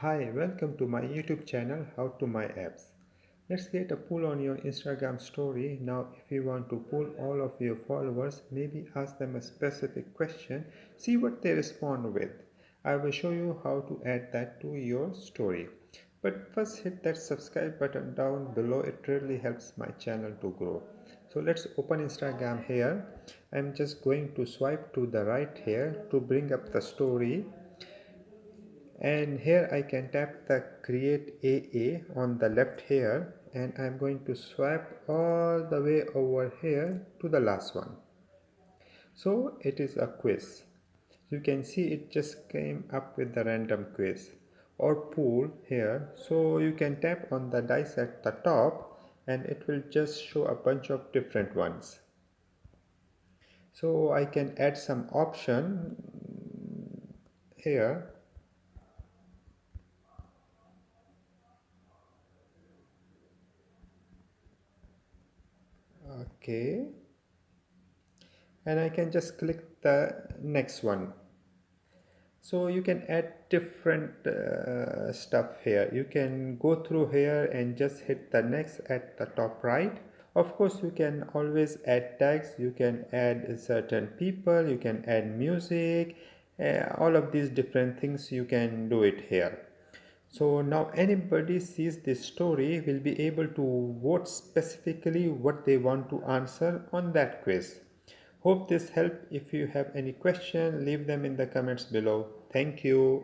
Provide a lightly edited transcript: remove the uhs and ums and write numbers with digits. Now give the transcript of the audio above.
Hi, welcome to my YouTube channel How to My Apps. Let's get a poll on your Instagram story. Now, if you want to poll all of your followers, maybe ask them a specific question, see what they respond with. I will show you how to add that to your story. But first, hit that subscribe button down below, it really helps my channel to grow. So let's open Instagram here. I'm just going to swipe to the right here to bring up the story, and here I can tap the create AA on the left here, and I'm going to swipe all the way over here to the last one. So it is a quiz. You can see it just came up with the random quiz or pool here. So you can tap on the dice at the top and it will just show a bunch of different ones. So I can add some option here. Okay, and I can just click the next one. So you can add different stuff here. You can go through here and just hit the next at the top right. Of course, you can always add tags. You can add certain people, you can add music, all of these different things you can do it here. So now anybody sees this story will be able to vote specifically what they want to answer on that quiz. Hope this helped. If you have any question, leave them in the comments below. Thank you.